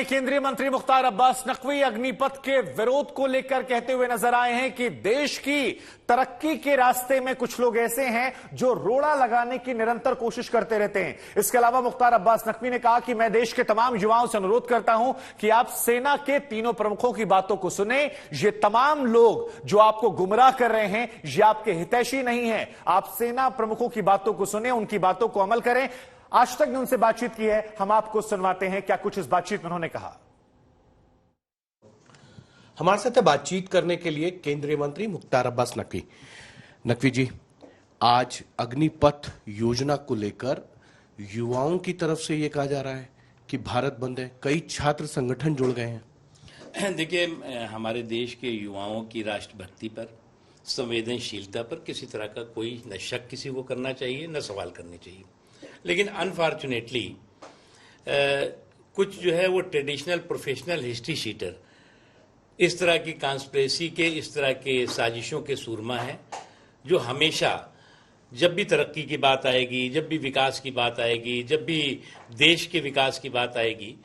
केंद्रीय मंत्री मुख्तार अब्बास नकवी अग्निपथ के विरोध को लेकर कहते हुए नजर आए हैं कि देश की तरक्की के रास्ते में कुछ लोग ऐसे हैं जो रोड़ा लगाने की निरंतर कोशिश करते रहते हैं। इसके अलावा मुख्तार अब्बास नकवी ने कहा कि मैं देश के तमाम युवाओं से अनुरोध करता हूं कि आप सेना के तीनों प्रमुखों की बातों को सुने। ये तमाम लोग जो आपको गुमराह कर रहे हैं ये आपके हितैषी नहीं है। आप सेना प्रमुखों की बातों को सुने, उनकी बातों को अमल करें। आज तक ने उनसे बातचीत की है, हम आपको सुनवाते हैं क्या कुछ इस बातचीत में उन्होंने कहा। हमारे साथ बातचीत करने के लिए केंद्रीय मंत्री मुख्तार अब्बास नकवी। नकवी जी, आज अग्निपथ योजना को लेकर युवाओं की तरफ से यह कहा जा रहा है कि भारत बंद है, कई छात्र संगठन जुड़ गए हैं। देखिए, हमारे देश के युवाओं की राष्ट्रभक्ति पर, संवेदनशीलता पर किसी तरह का कोई न शक किसी को करना चाहिए न सवाल करने चाहिए। लेकिन अनफॉर्चुनेटली कुछ जो है वो ट्रेडिशनल प्रोफेशनल हिस्ट्री शीटर इस तरह की कॉन्स्पिरेसी के, इस तरह के साजिशों के सूरमा हैं, जो हमेशा जब भी तरक्की की बात आएगी, जब भी विकास की बात आएगी, जब भी देश के विकास की बात आएगी,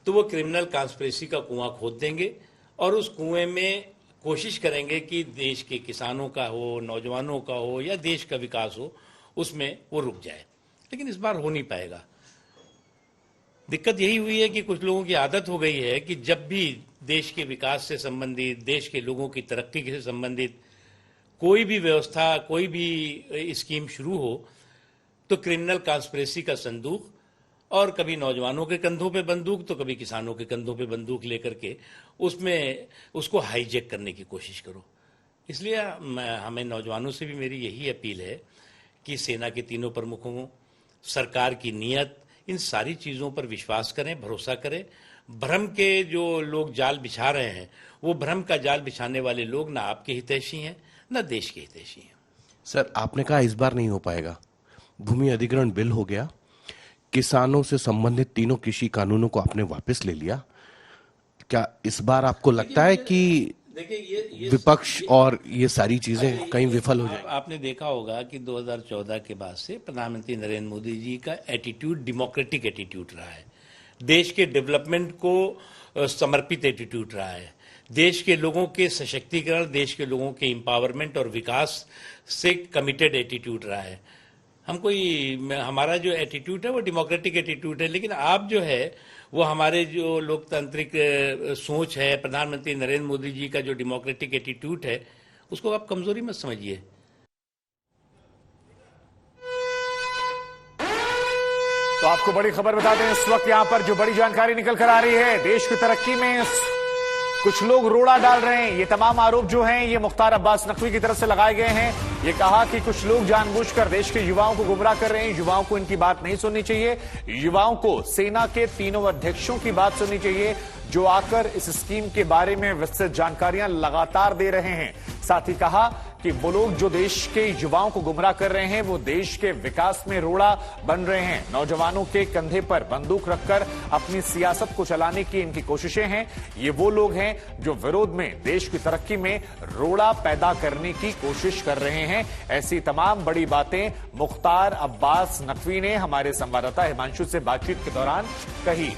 तो वो क्रिमिनल कॉन्स्पिरेसी का कुआं खोद देंगे और उस कुएं में कोशिश करेंगे कि देश के किसानों का हो, नौजवानों का हो या देश का विकास हो, उसमें वो रुक जाए। लेकिन इस बार हो नहीं पाएगा। दिक्कत यही हुई है कि कुछ लोगों की आदत हो गई है कि जब भी देश के विकास से संबंधित, देश के लोगों की तरक्की से संबंधित कोई भी व्यवस्था, कोई भी स्कीम शुरू हो तो क्रिमिनल कॉन्स्पिरेसी का संदूक, और कभी नौजवानों के कंधों पे बंदूक तो कभी किसानों के कंधों पे बंदूक लेकर के उसमें उसको हाईजैक करने की कोशिश करो। इसलिए हमें नौजवानों से भी मेरी यही अपील है कि सेना के तीनों प्रमुखों, सरकार की नीयत, इन सारी चीज़ों पर विश्वास करें, भरोसा करें। भ्रम के जो लोग जाल बिछा रहे हैं, वो भ्रम का जाल बिछाने वाले लोग ना आपके हितैषी हैं ना देश के हितैषी हैं। सर, आपने कहा इस बार नहीं हो पाएगा। भूमि अधिग्रहण बिल हो गया, किसानों से संबंधित तीनों कृषि कानूनों को आपने वापस ले लिया। क्या इस बार आपको लगता है कि देखिए विपक्ष और ये सारी चीजें कहीं विफल हो जाएंगी? आपने देखा होगा कि 2014 के बाद से प्रधानमंत्री नरेंद्र मोदी जी का एटीट्यूड डेमोक्रेटिक एटीट्यूड रहा है, देश के डेवलपमेंट को समर्पित एटीट्यूड रहा है, देश के लोगों के सशक्तिकरण, देश के लोगों के एम्पावरमेंट और विकास से कमिटेड एटीट्यूड रहा है। हमारा जो एटीट्यूड है वो डेमोक्रेटिक एटीट्यूड है। लेकिन आप जो है वो हमारे जो लोकतांत्रिक सोच है, प्रधानमंत्री नरेंद्र मोदी जी का जो डेमोक्रेटिक एटीट्यूड है, उसको आप कमजोरी मत समझिए। तो आपको बड़ी खबर बता दें, इस वक्त यहां पर जो बड़ी जानकारी निकल कर आ रही है, देश की तरक्की में कुछ लोग रोड़ा डाल रहे हैं। ये तमाम आरोप जो हैं ये मुख्तार अब्बास नकवी की तरफ से लगाए गए हैं। ये कहा कि कुछ लोग जानबूझकर देश के युवाओं को गुमराह कर रहे हैं। युवाओं को इनकी बात नहीं सुननी चाहिए। युवाओं को सेना के तीनों अध्यक्षों की बात सुननी चाहिए जो आकर इस स्कीम के बारे में विस्तृत जानकारियां लगातार दे रहे हैं। साथ ही कहा कि वो लोग जो देश के युवाओं को गुमराह कर रहे हैं वो देश के विकास में रोड़ा बन रहे हैं। नौजवानों के कंधे पर बंदूक रखकर अपनी सियासत को चलाने की इनकी कोशिशें हैं। ये वो लोग हैं जो विरोध में, देश की तरक्की में रोड़ा पैदा करने की कोशिश कर रहे हैं। ऐसी तमाम बड़ी बातें मुख्तार अब्बास नकवी ने हमारे संवाददाता हिमांशु से बातचीत के दौरान कही।